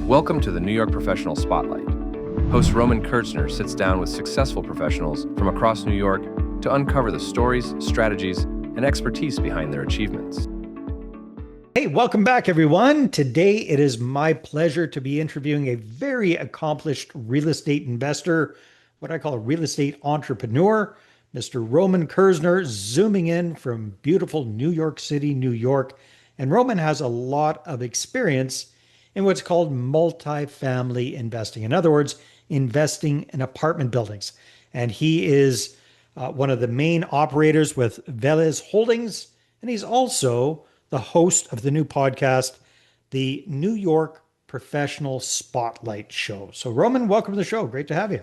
Welcome to the New York Professional Spotlight. Host Roman Kirzhner sits down with successful professionals from across New York to uncover the stories, strategies, and expertise behind their achievements. Hey, welcome back, everyone. Today, it is my pleasure to be interviewing a very accomplished real estate investor, what I call a real estate entrepreneur, Mr. Roman Kirzhner, zooming in from beautiful New York City, New York. And Roman has a lot of experience in what's called multifamily investing. In other words, investing in apartment buildings. And he is one of the main operators with Velez Holdings. And he's also the host of the new podcast, the New York Professional Spotlight Show. So, Roman, welcome to the show. Great to have you.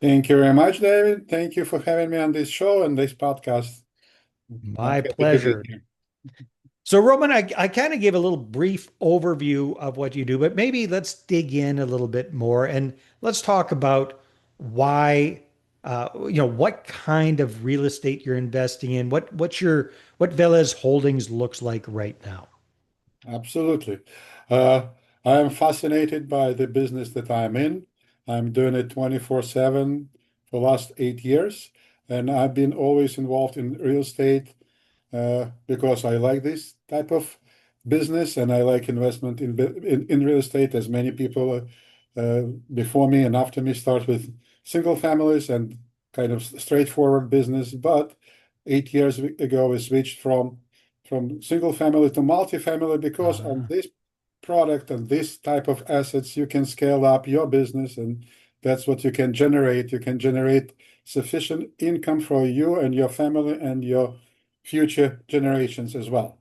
Thank you very much, David. Thank you for having me on this show and this podcast. I'm My happy to be pleasure. here. So, Roman, I kind of gave a little brief overview of what you do, but maybe let's dig in a little bit more and let's talk about why, what kind of real estate you're investing in, what Velez Holdings looks like right now. Absolutely. Uh, I am fascinated by the business that I'm in. I'm doing it 24/7 for the last 8 years, and I've been always involved in real estate because I like this type of business and I like investment in real estate, as many people before me and after me start with single families and kind of straightforward business. But 8 years ago, we switched from single family to multifamily because on Ah. this product and this type of assets, you can scale up your business, and that's what you can generate. You can generate sufficient income for you and your family and your future generations as well.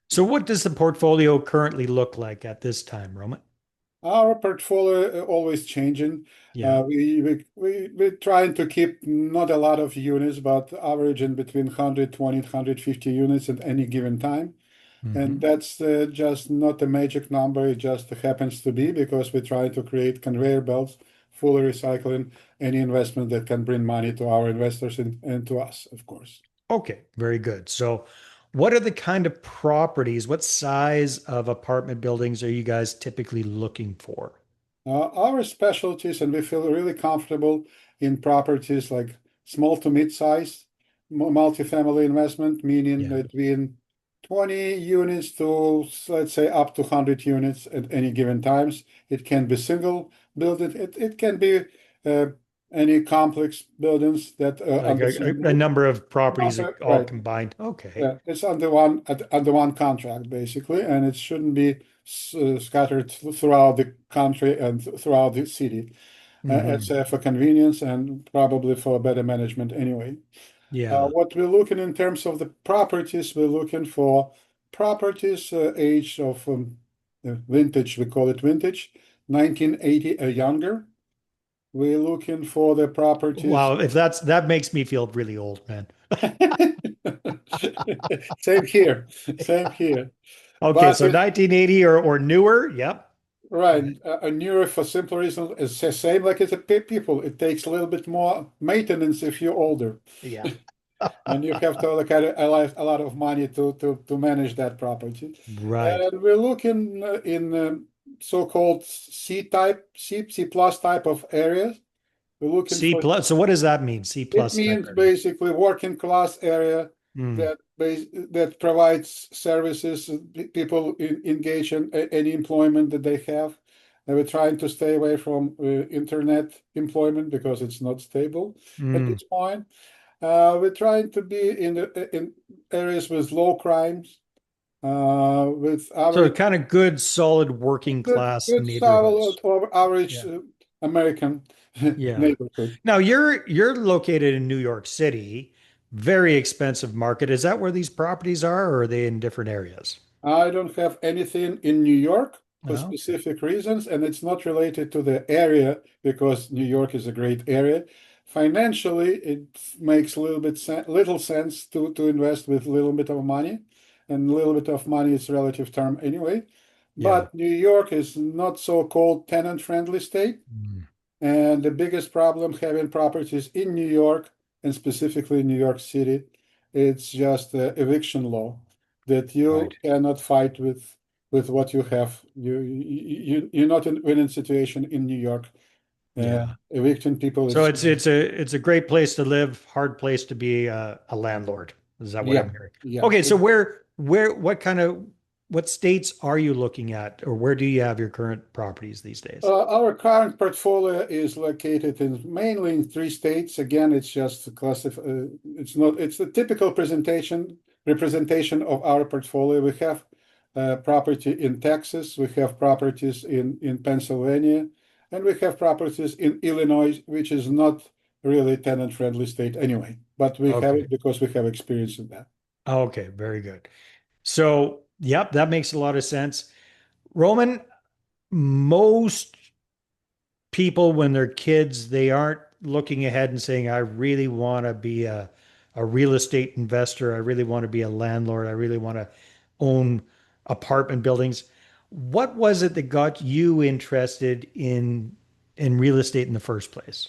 So, what does the portfolio currently look like at this time, Roman? Our portfolio always changing. Yeah. We're trying to keep not a lot of units, but averaging between 120 150 units at any given time. And Hmm. that's just not a magic number. It just happens to be because we try to create conveyor belts, fully recycling any investment that can bring money to our investors and to us, of course. Okay, very good. So, what are the kind of properties, what size of apartment buildings are you guys typically looking for? Our specialties, and we feel really comfortable in properties like small to mid-size multifamily investment, meaning Yeah. between 20 units to, let's say, up to 100 units at any given times. It can be single building. It can be uh, any complex buildings that Like on the a same number of properties number, all right? combined. Okay. Yeah, it's under one contract basically, and it shouldn't be scattered throughout the country and throughout the city. It's Hmm. for convenience and probably for better management anyway. Yeah. What we're looking in terms of the properties, we're looking for properties age of vintage. We call it vintage, 1980 or younger. We're looking for the properties. Wow, if that makes me feel really old, man. Same here, same here. Okay, But so 1980 or newer. Yep. right, a newer for simple reason is the same like as a people. It takes a little bit more maintenance if you're older, Yeah. and you have to look at a lot of money to manage that property. Right. And we're looking in so-called C type, C plus type of areas. We're looking C for. plus. So what does that mean? C It plus type means area. basically working class area Hmm. that provides services, people engage in any employment that they have. And we're trying to stay away from internet employment because it's not stable at Hmm. this point. We're trying to be in areas with low crimes, with So average kind of good, solid working class good solid neighborhoods. or average Yeah. American Yeah. neighborhood. Now you're located in New York City, very expensive market. Is that where these properties are, or are they in different areas? I don't have anything in New York for Oh, okay. specific reasons, and it's not related to the area because New York is a great area. Financially, it makes a little sense to invest with a little bit of money, and a little bit of money is relative term anyway. Yeah. But New York is not so-called tenant-friendly state, Mm. and the biggest problem having properties in New York and specifically New York City, it's just the eviction law that Right. you cannot fight with what you have. You're not in winning situation in New York. Yeah. Evicting people So is it's a great place to live, hard place to be a landlord. Is that what yeah, I'm hearing? yeah. Okay, so where what states are you looking at, or where do you have your current properties these days? Our current portfolio is located mainly in three states. Again, it's just it's not, it's a typical representation of our portfolio. We have property in Texas, we have properties in Pennsylvania, and we have properties in Illinois, which is not really a tenant-friendly state anyway, but we have Okay. it because we have experience in that. Okay, very good. So, yep, that makes a lot of sense. Roman, most people when they're kids, they aren't looking ahead and saying, I really want to be a real estate investor. I really want to be a landlord. I really want to own apartment buildings. What was it that got you interested in real estate in the first place?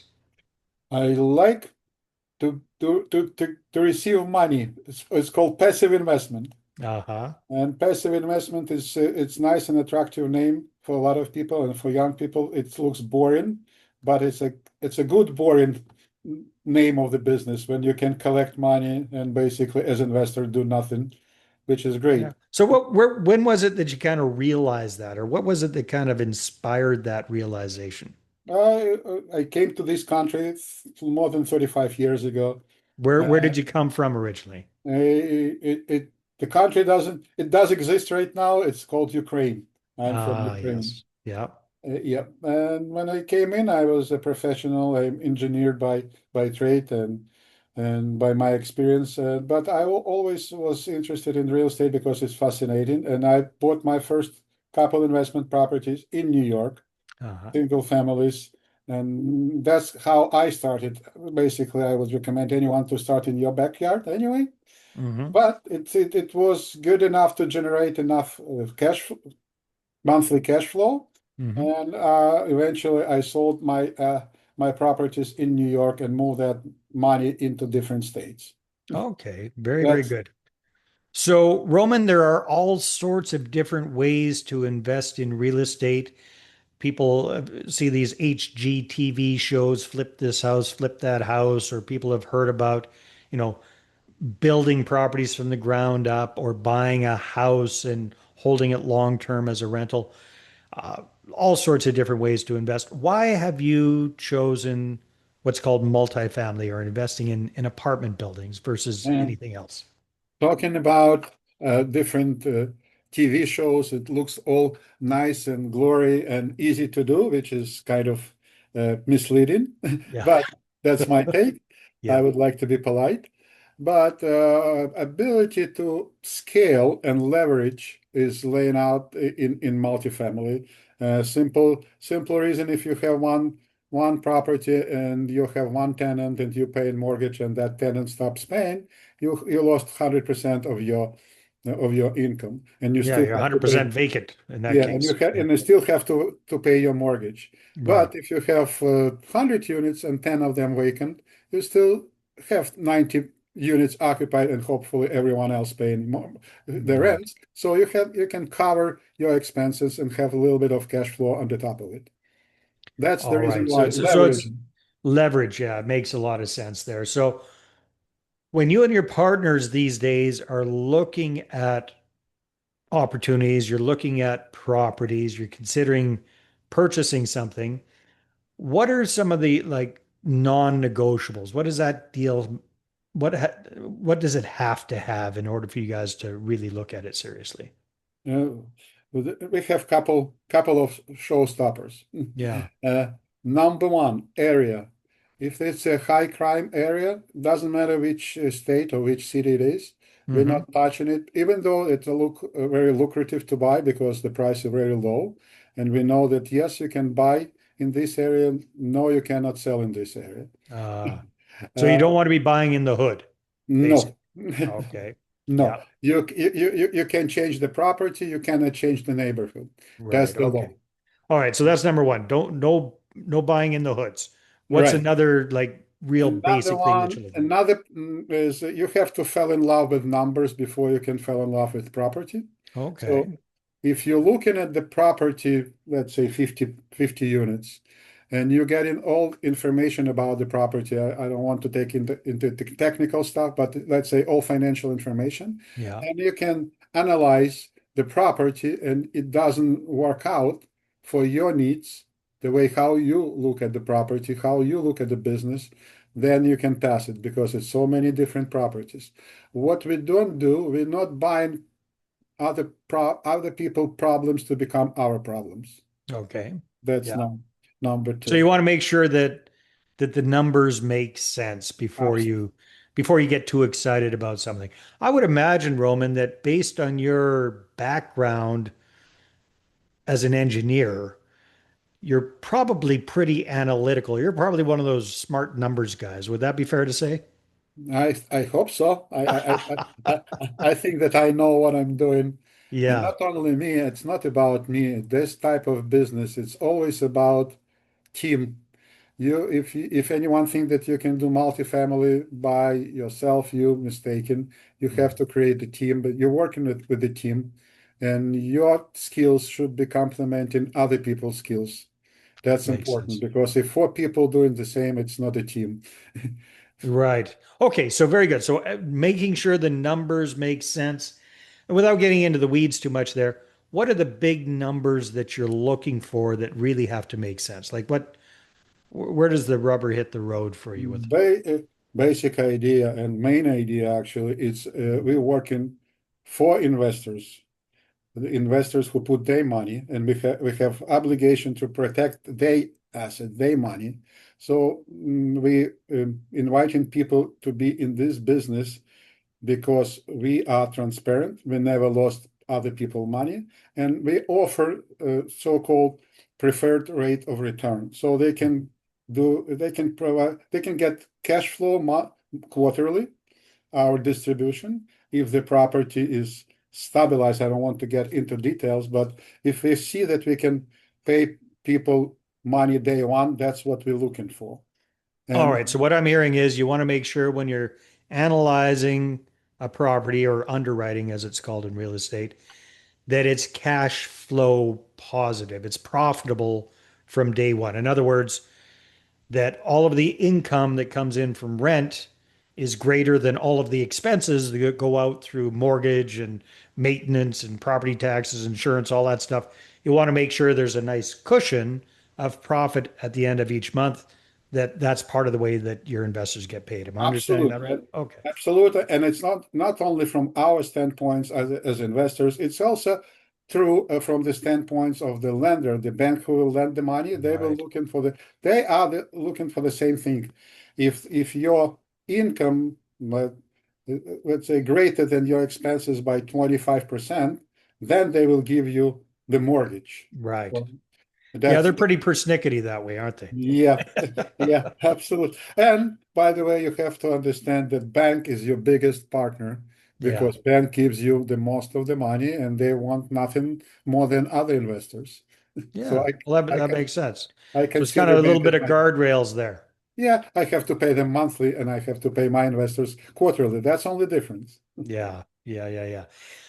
I like to receive money. It's called passive investment. Uh-huh. And passive investment is it's nice and attractive name for a lot of people, and for young people it looks boring, but it's a good boring name of the business when you can collect money and basically as investor do nothing, which is Yeah. great. So when was it that you kind of realized that, or what was it that kind of inspired that realization? I came to this country more than 35 years ago. Where did you come from originally? The country doesn't it does exist right now. It's called Ukraine. I'm from Ah, Ukraine. yes. Yeah. Yeah, and when I came in, I was a professional. I'm engineered by trade and by my experience. But I always was interested in real estate because it's fascinating. And I bought my first couple investment properties in New York, Uh-huh. single families, and that's how I started. Basically, I would recommend anyone to start in your backyard anyway. Hmm. But it was good enough to generate enough monthly cash flow. Hmm. And eventually I sold my properties in New York and moved that money into different states. Okay. Very, very That's good. So, Roman, there are all sorts of different ways to invest in real estate. People see these HGTV shows, flip this house, flip that house, or people have heard about, you know, building properties from the ground up or buying a house and holding it long term as a rental. Uh, all sorts of different ways to invest. Why have you chosen what's called multifamily or investing in apartment buildings versus and anything else? talking about different TV shows. It looks all nice and glory and easy to do, which is kind of misleading, Yeah. but that's my take. I Yeah. would like to be polite. But ability to scale and leverage is laying out in multifamily. Simple reason if you have one property and you have one tenant and you pay a mortgage and that tenant stops paying, you lost 100% of your income, and you Yeah, still you're have to pay. 100% vacant in that Yeah, and case. Yeah. you still have to pay your mortgage. Right. But if you have 100 units and 10 of them vacant, you still have 90 units occupied and hopefully everyone else paying the Right. rent. So you can cover your expenses and have a little bit of cash flow on the top of it. That's the All reason right. why So it's leveraging. leverage. Yeah, it makes a lot of sense there. So when you and your partners these days are looking at opportunities, you're looking at properties, you're considering purchasing something, what are some of the like non-negotiables? What does that deal, what does it have to have in order for you guys to really look at it seriously? Uh, we have couple of showstoppers. Yeah. Uh, Number one, area. If it's a high crime area, doesn't matter which state or which city it is, we're Hmm. not touching it, even though it's a look very lucrative to buy because the price is very low, and we know that yes, you can buy in this area, no, you cannot sell in this area. So you Uh, don't want to be buying in the hood, basically. no. Okay. No, Yeah. you can change the property, you cannot change the neighborhood. That's Right. the law. Okay. All right. So that's number one. Don't no buying in the hoods. What's Right. another like real Another basic thing that one, you're looking another is you have to fall in love with numbers before you can fall in love with property. at? So Okay. if you're looking at the property, let's say 50 units, and you're getting all information about the property, I don't want to take into the technical stuff, but let's say all financial information, Yeah, and you can analyze the property and it doesn't work out for your needs, the way how you look at the property, how you look at the business, then you can pass it because it's so many different properties. What we don't do, we're not buying other people problems to become our problems. okay. That's Yeah. number So two. you want to make sure that the numbers make sense Absolutely. before you get too excited about something. I would imagine, Roman, that based on your background as an engineer, you're probably pretty analytical. You're probably one of those smart numbers guys. Would that be fair to say? I hope so. I think that I know what I'm doing. And Yeah. not only me, it's not about me. This type of business, it's always about team. If anyone think that you can do multifamily by yourself, you're mistaken. You have Mm, to create a team, but you're working with the team, and your skills should be complementing other people's skills. That's makes important sense. because if four people doing the same, it's not a team. Right. Okay, so very good. So making sure the numbers make sense. And without getting into the weeds too much there, what are the big numbers that you're looking for that really have to make sense? Like where does the rubber hit the road for you with? Ba- Basic idea and main idea actually is we're working for investors, the investors who put their money, and we have obligation to protect their asset, their money. So we inviting people to be in this business because we are transparent. We never lost other people money, and we offer so-called preferred rate of return. So they can get cash flow quarterly, our distribution, if the property is stabilized. I don't want to get into details, but if we see that we can pay people money day one, that's what we're looking for. All And right. So what I'm hearing is you want to make sure when you're analyzing a property or underwriting, as it's called in real estate, that it's cash flow positive. It's profitable from day one. In other words, that all of the income that comes in from rent is greater than all of the expenses that go out through mortgage and maintenance and property taxes, insurance, all that stuff. You want to make sure there's a nice cushion of profit at the end of each month. That's part of the way that your investors get paid. Am I understanding that absolutely, right? Okay. absolutely, and it's not only from our standpoints as investors, it's also true from the standpoints of the lender, the bank who will lend the money. Right. They are looking for the same thing. If your income, let's say, greater than your expenses by 25%, then they will give you the mortgage. Right. So Yeah, that's they're pretty persnickety that way, aren't they? yeah, yeah, absolutely. And by the way, you have to understand that bank is your biggest partner Yeah. because bank gives you the most of the money and they want nothing more than other investors. So Yeah. Well, I that can makes sense. I So it's kind of consider a little bank bit as of my guardrails there. yeah, I have to pay them monthly and I have to pay my investors quarterly. That's only difference. Yeah, yeah, yeah, yeah.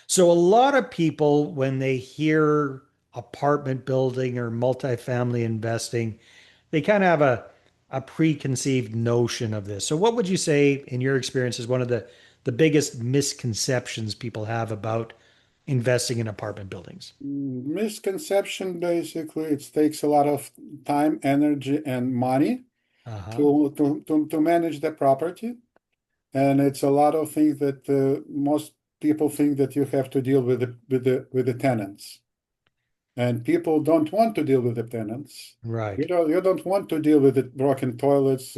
So a lot of people, when they hear apartment building or multifamily investing, they kind of have a preconceived notion of this. So what would you say, in your experience, is one of the biggest misconceptions people have about investing in apartment buildings? Misconception basically, it takes a lot of time, energy, and money Uh-huh. to manage the property. And it's a lot of things that most people think that you have to deal with the tenants, and people don't want to deal with the tenants. Right. You don't want to deal with the broken toilets,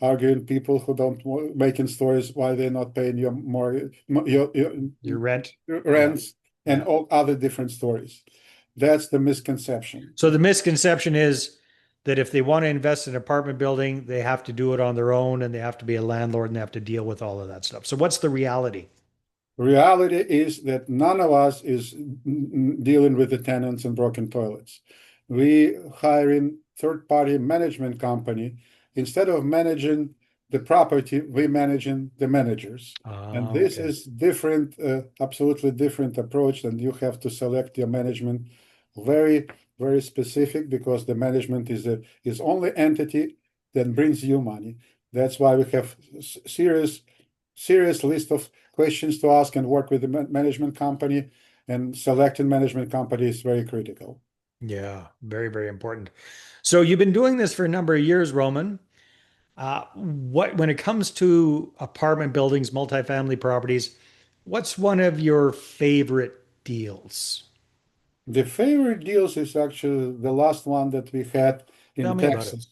arguing people who don't making stories why they're not paying your more Your rent. your Yeah. rents and Yeah. all other different stories. That's the misconception. So the misconception is that if they want to invest in an apartment building, they have to do it on their own and they have to be a landlord and they have to deal with all of that stuff. So what's the reality? Reality is that none of us is dealing with the tenants and broken toilets. We hiring third-party management company instead of managing the property, we managing the managers. And this Okay. is different, absolutely different approach, and you have to select your management very, very specific because the management is only entity that brings you money. That's why we have serious list of questions to ask and work with the management company, and selecting management company is very critical. Yeah, very, very important. So you've been doing this for a number of years, Roman. When it comes to apartment buildings, multifamily properties, what's one of your favorite deals? The favorite deals is actually the last one that we had Tell in me about it. Texas.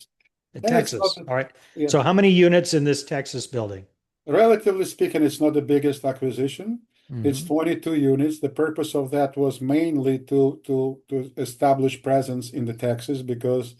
In And it's not, Texas. All right. yeah, So how many units in this Texas building? relatively speaking, it's not the biggest acquisition. It's Hmm. 22 units. The purpose of that was mainly to establish presence in the Texas because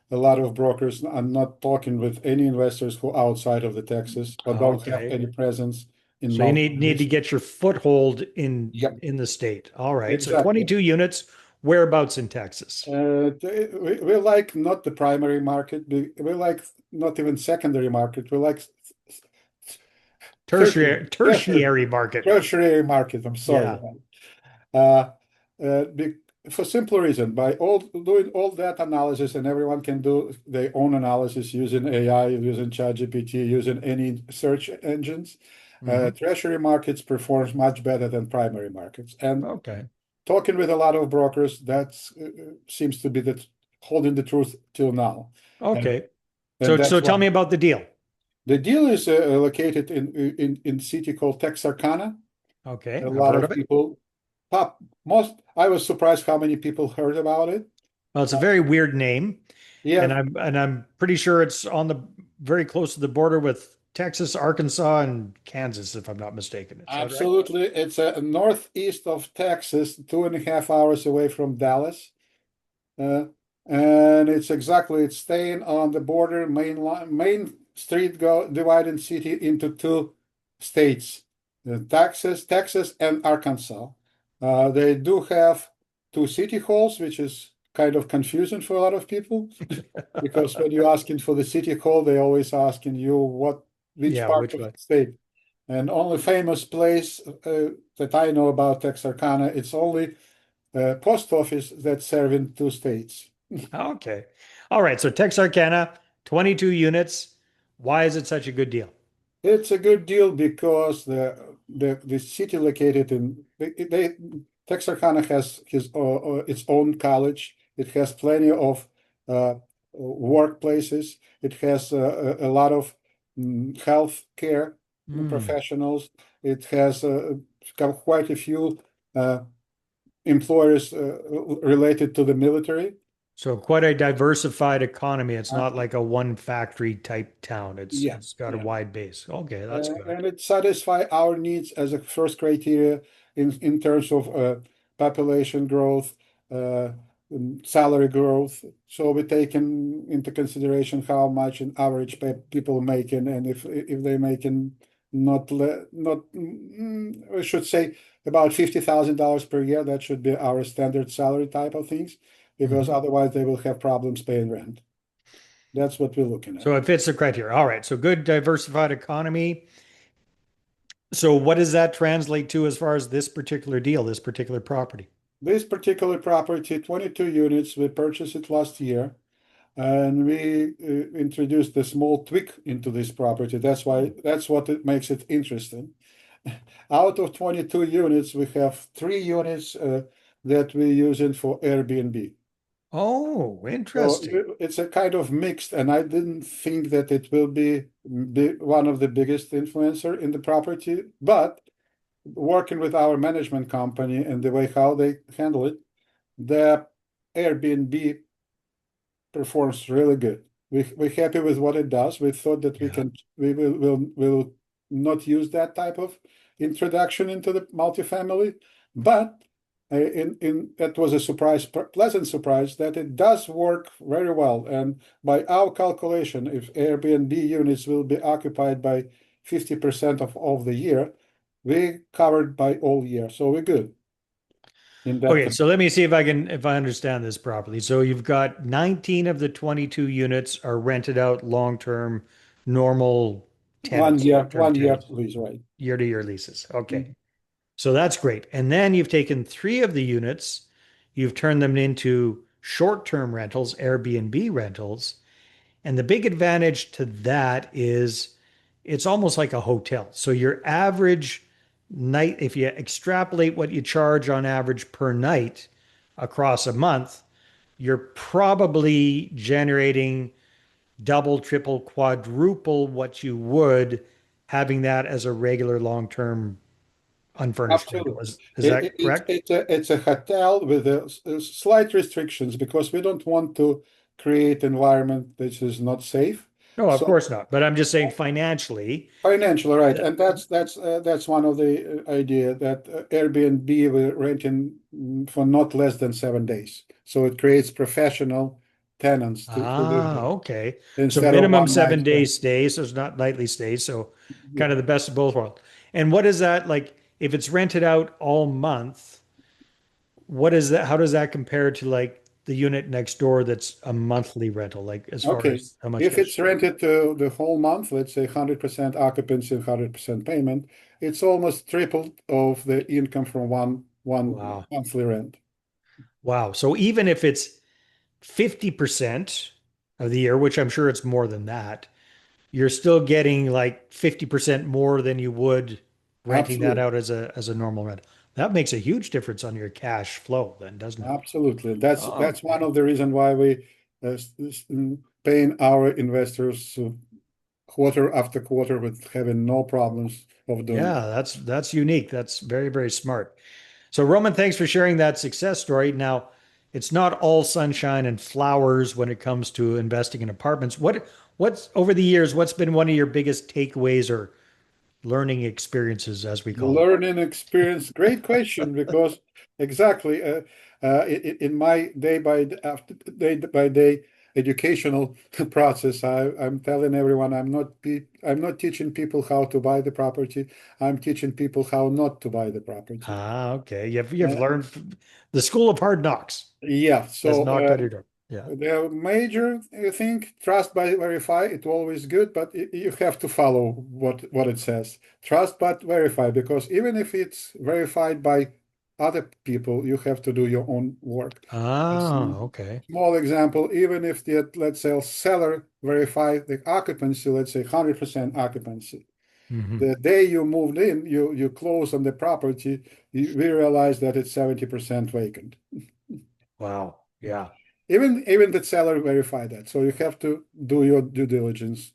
a lot of brokers are not talking with any investors who are outside of the Texas or don't have Okay. any presence in So you need to multi-units. get your foothold in Yep, in the state. All right. So exactly. 22 units, whereabouts in Texas? We like not the primary market. We like not even secondary market. We like tertiary, tertiary, Tertiary market. tertiary market. I'm sorry. Yeah. Uh, for simple reason, by doing all that analysis, and everyone can do their own analysis using AI, using ChatGPT, using any search engines. Hmm. Treasury markets performs much better than primary markets. And Okay. talking with a lot of brokers, that seems to be the holding the truth till now. And, Okay. and So that's tell why me about the deal. the deal is located in city called Texarkana. Okay. A I've lot heard of of it. people, most, I was surprised how many people heard about it. Well, it's a very weird name, Yeah, and I'm pretty sure it's on the very close to the border with Texas, Arkansas, and Kansas, if I'm not mistaken. Is that right? absolutely. It's northeast of Texas, 2.5 hours away from Dallas. Uh, and it's staying on the border, main street go dividing city into two states, Texas and Arkansas. They do have two city halls, which is kind of confusing for a lot of people because when you're asking for the city hall, they always asking you which Yeah, part which of the one? state. And only famous place that I know about Texarkana, it's only post office that's serving two states. Okay. All right. So Texarkana, 22 units. Why is it such a good deal? It's a good deal because the city located in Texarkana has its own college. It has plenty of workplaces. It has a lot of health care Hmm. professionals. It has got quite a few employers related to the military. So quite a diversified economy. It's not like a one factory type town. Yeah, It's got a yeah. wide base. Okay, that's good. And it satisfy our needs as a first criteria in terms of population growth, uh, salary growth. So we take into consideration how much an average people making, and if they making not I should say about $50,000 per year, that should be our standard salary type of things, because Mhm. otherwise they will have problems paying rent. That's what we're looking at. So it fits the criteria. All right. So good diversified economy. So what does that translate to as far as this particular deal, this particular property? This particular property, 22 units, we purchased it last year, and we introduced a small tweak into this property. That's what it makes it interesting. Out of 22 units, we have 3 units that we're using for Airbnb. Oh, So interesting. it's a kind of mixed, and I didn't think that it will be one of the biggest influencer in the property, but working with our management company and the way how they handle it, the Airbnb performs really good. We're happy with what it does. We thought that Yeah. we will not use that type of introduction into the multifamily, but in that was a pleasant surprise that it does work very well. And by our calculation, if Airbnb units will be occupied by 50% of the year, we covered by all year, so we're good in that. Okay, so let me see if I understand this properly. So you've got 19 of the 22 units are rented out long-term, normal tenants, 1 long-term year tenants, lease, right? year-to-year leases. Okay. Mhm. So that's great. And then you've taken three of the units, you've turned them into short-term rentals, Airbnb rentals. And the big advantage to that is it's almost like a hotel. So your average night, if you extrapolate what you charge on average per night across a month, you're probably generating double, triple, quadruple what you would having that as a regular long-term unfurnished rental. Absolutely. Is that correct? It's a hotel with slight restrictions because we don't want to create environment which is not safe. No, of So course not. But I'm just saying financially. financial, right? And that's one of the idea that Airbnb will rent in for not less than 7 days. So it creates professional tenants to live Ah, there okay. So instead of minimum one night 7 day stand. stay, so it's not nightly stays. So Yeah. kind of the best of both worlds. And what is that like if it's rented out all month? What is that? How does that compare to like the unit next door that's a monthly rental? Like as far Okay. as how much If it's goes? rented to the whole month, let's say 100% occupancy and 100% payment, it's almost triple of the income from one Wow. monthly rent. Wow. So even if it's 50% of the year, which I'm sure it's more than that, you're still getting like 50% more than you would renting that Absolutely. out as a normal rent. That makes a huge difference on your cash flow then, doesn't it? Absolutely. That's one Okay. of the reasons why we paying our investors quarter after quarter with having no problems of doing Yeah, that. that's unique. That's very, very smart. So Roman, thanks for sharing that success story. Now, it's not all sunshine and flowers when it comes to investing in apartments. What's over the years, what's been one of your biggest takeaways or learning experiences, as we call them? Learning experience, great question, because exactly in my after day by day educational process, I'm telling everyone I'm not teaching people how to buy the property. I'm teaching people how not to buy the property. Ah, okay. You've Uh, learned the school of hard knocks yeah, has so knocked on your door. Yeah. the major thing, trust but verify, it's always good, but you have to follow what it says. Trust but verify, because even if it's verified by other people, you have to do your own work. Ah, okay. Small example, even if the, let's say, seller verify the occupancy, let's say 100% occupancy. Hmm. The day you moved in, you close on the property, we realize that it's 70% vacant. Wow. Yeah. Even the seller verified that. So you have to do your due diligence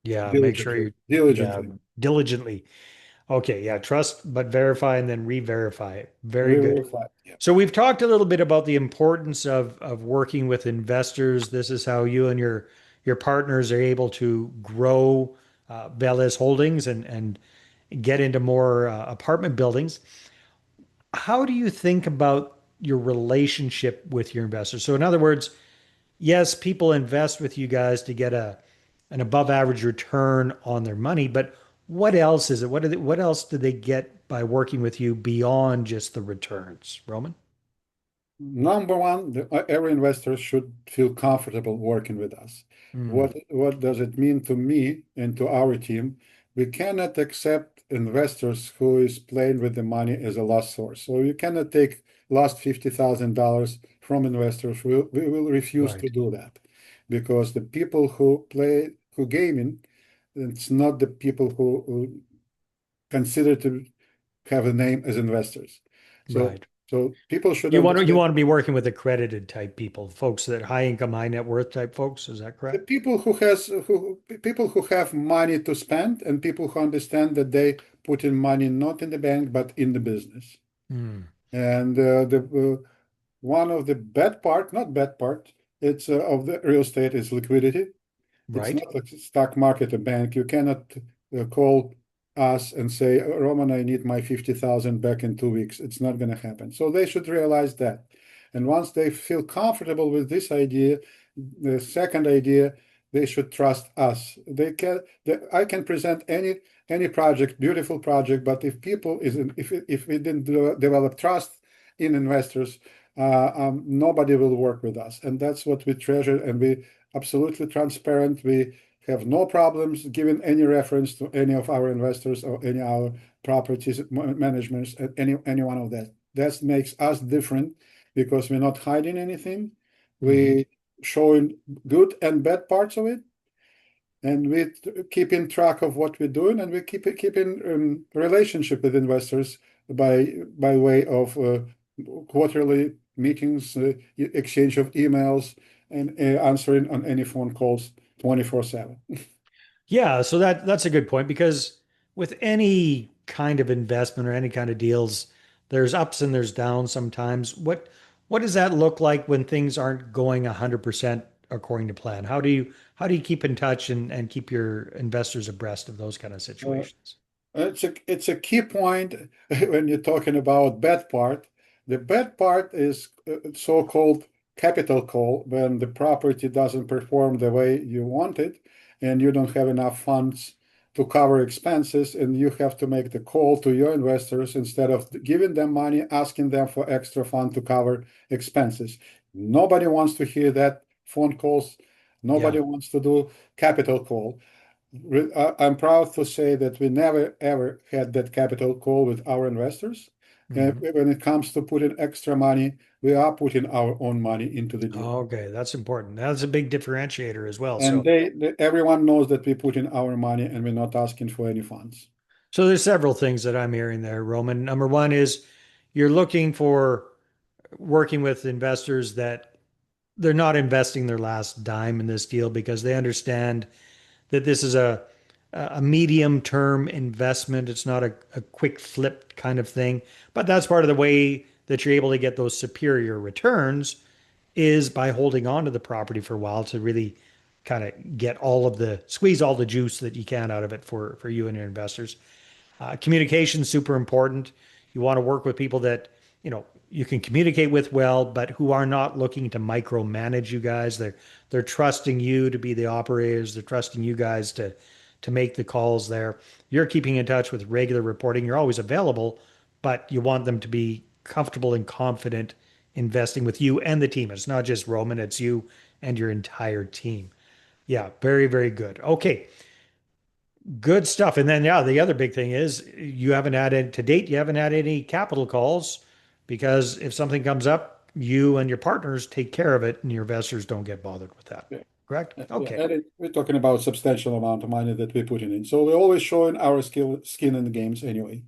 Yeah. Make sure diligently. you, yeah, Diligently. diligently. Okay. Yeah. Trust, but verify and then re-verify it. Very good. Verify. Yeah. So we've talked a little bit about the importance of working with investors. This is how you and your partners are able to grow Veles Holdings and get into more apartment buildings. How do you think about your relationship with your investors? So in other words, yes, people invest with you guys to get an above average return on their money, but what else is it? What else do they get by working with you beyond just the returns, Roman? Number one, every investor should feel comfortable working with us. Hmm. What does it mean to me and to our team? We cannot accept investors who is playing with the money as a lost source. So you cannot take lost $50,000 from investors. We will refuse to Right. do that, because the people who gaming, it's not the people who consider to have a name as investors. So Right. so people should You understand. want to be working with accredited type people, folks that high income, high net worth type folks. Is that The correct? people who have money to spend, and people who understand that they put in money not in the bank but in the business. Hmm. And the one of the bad part, not bad part, it's of the real estate is liquidity. It's Right. not a stock market, a bank. You cannot call us and say, Roman, I need my 50,000 back in 2 weeks. It's not going to happen. So they should realize that. And once they feel comfortable with this idea, the second idea, they should trust us. I can present any project, beautiful project, but if people isn't, if we didn't develop trust in investors, nobody will work with us. And that's what we treasure. And we absolutely transparent. We have no problems giving any reference to any of our investors or any of our properties managements, any one of that. That makes us different because we're not hiding anything. Mhm. We showing good and bad parts of it, and we keeping track of what we're doing, and we keeping relationship with investors by way of quarterly meetings, exchange of emails, and answering on any phone calls 24/7. Yeah, so that's a good point because with any kind of investment or any kind of deals, there's ups and there's downs sometimes. What does that look like when things aren't going 100% according to plan? How do you keep in touch and keep your investors abreast of those kind of Uh, situations? it's a key point when you're talking about bad part. The bad part is so-called capital call when the property doesn't perform the way you want it, and you don't have enough funds to cover expenses, and you have to make the call to your investors instead of giving them money, asking them for extra fund to cover expenses. Nobody wants to hear that phone calls. Yeah. Nobody wants to do capital call. I'm proud to say that we never ever had that capital call with our investors. Mhm. When it comes to putting extra money, we are putting our own money into the deal. Okay, that's important. That's a big differentiator as well. And everyone knows that we put in our money and we're not asking for any funds. So there's several things that I'm hearing there, Roman. Number one is you're looking for working with investors that they're not investing their last dime in this deal because they understand that this is a medium term investment. It's not a quick flip kind of thing. But that's part of the way that you're able to get those superior returns is by holding on to the property for a while to really kind of get all of the squeeze all the juice that you can out of it for you and your investors. Communication is super important. You want to work with people that you can communicate with well, but who are not looking to micromanage you guys. They're trusting you to be the operators. They're trusting you guys to make the calls there. You're keeping in touch with regular reporting. You're always available, but you want them to be comfortable and confident investing with you and the team. It's not just Roman, it's you and your entire team. Yeah, very, very good. Okay. Good stuff. And then, yeah, the other big thing is you haven't had any to date, you haven't had any capital calls because if something comes up, you and your partners take care of it and your investors don't get bothered with that. Yeah, Correct? yeah. Okay. And we're talking about substantial amount of money that we're putting in. So we're always showing our skin in the games anyway.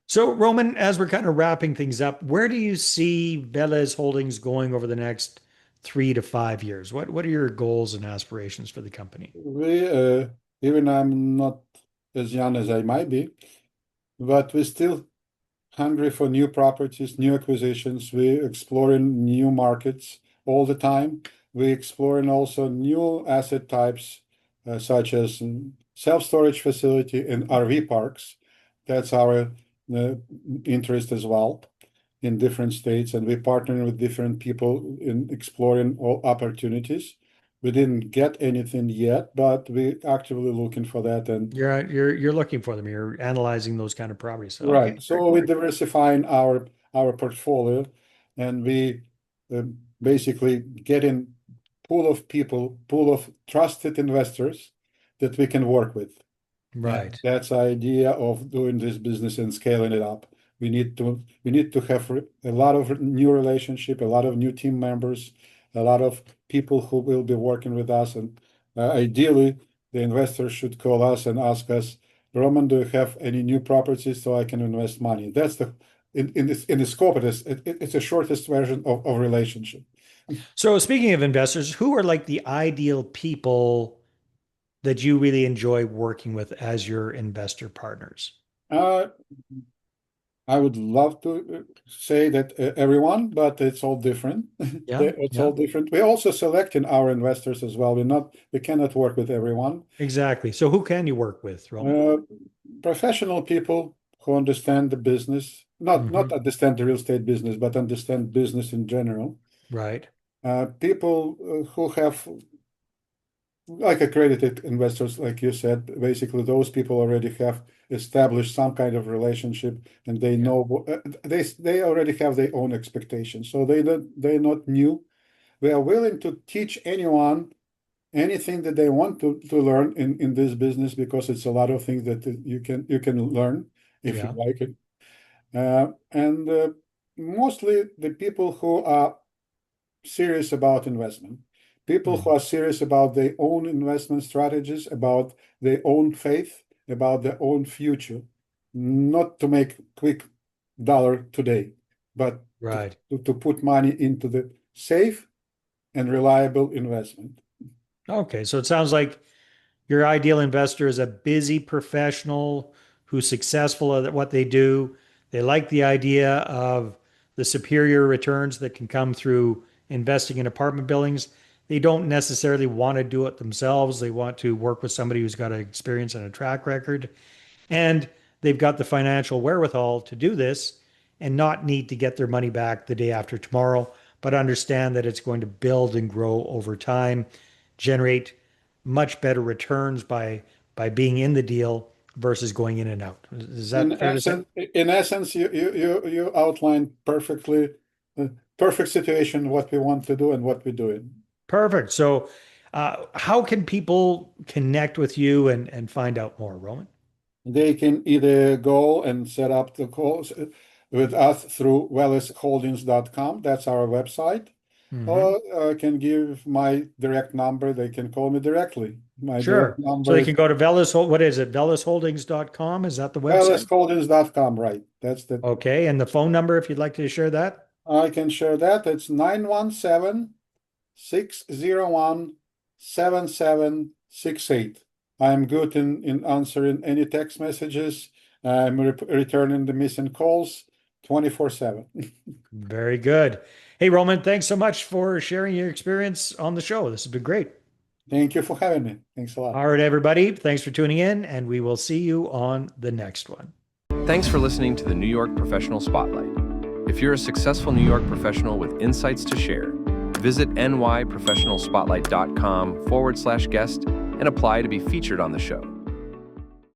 So, Roman, as we're kind of wrapping things up, where do you see Velez Holdings going over the next 3 to 5 years? What are your goals and aspirations for the company? Even I'm not as young as I might be, but we still hungry for new properties, new acquisitions. We're exploring new markets all the time. We're exploring also new asset types, such as self-storage facility and RV parks. That's our uh, interest as well in different states, and we're partnering with different people in exploring all opportunities. We didn't get anything yet, but we're actively looking for that. And You're looking for them. You're analyzing those kind of properties. Okay, right. very So we're good. diversifying our portfolio, and we uh, basically getting pool of trusted investors that we can work with. And Right. that's the idea of doing this business and scaling it up. We need to have a lot of new relationship, a lot of new team members, a lot of people who will be working with us. And ideally, the investors should call us and ask us, Roman, do you have any new properties so I can invest money? That's the in the scope of this. It's the shortest version of relationship. So speaking of investors, who are like the ideal people that you really enjoy working with as your investor partners? Uh, I would love to say that everyone, but it's all different. Yeah, It's yeah, all different. We also selecting our investors as well. We cannot work with everyone. exactly. So who can you work with, Roman? Uh, Professional people who understand the business, not Hmm. understand the real estate business, but understand business in general. Right. People who have like accredited investors, like you said, basically those people already have established some kind of relationship and they Yeah. know they already have their own expectations. So they're not new. We are willing to teach anyone anything that they want to learn in this business, because it's a lot of things that you can learn if you Yeah. like it. And mostly the people who are serious about investment, people who are serious about their own investment strategies, about their own faith, about their own future, not to make quick dollar today, but Right. to put money into the safe and reliable investment. Okay. So it sounds like your ideal investor is a busy professional who's successful at what they do. They like the idea of the superior returns that can come through investing in apartment buildings. They don't necessarily want to do it themselves. They want to work with somebody who's got an experience and a track record. And they've got the financial wherewithal to do this and not need to get their money back the day after tomorrow, but understand that it's going to build and grow over time, generate much better returns by being in the deal versus going in and out. Is that fair to say? In essence, you outlined perfectly the perfect situation, what we want to do and what we're doing. Perfect. So, how can people connect with you and find out more, Roman? They can either go and set up the calls with us through wellesholdings.com. That's our website. Hmm. Or I can give my direct number. They can call me directly. My direct Sure. So number they is can go to what is it? VelasHoldings.com. Is that the website? wellesholdings.com, right? That's the, Okay. And the phone number, if you'd like to share that. I can share that. It's 917-601-7768. I'm good in answering any text messages. I'm returning the missing calls 24/7. Very good. Hey, Roman, thanks so much for sharing your experience on the show. This has been great. Thank you for having me. Thanks a lot. All right, everybody. Thanks for tuning in, and we will see you on the next one. Thanks for listening to the New York Professional Spotlight. If you're a successful New York professional with insights to share, visit nyprofessionalspotlight.com/guest and apply to be featured on the show.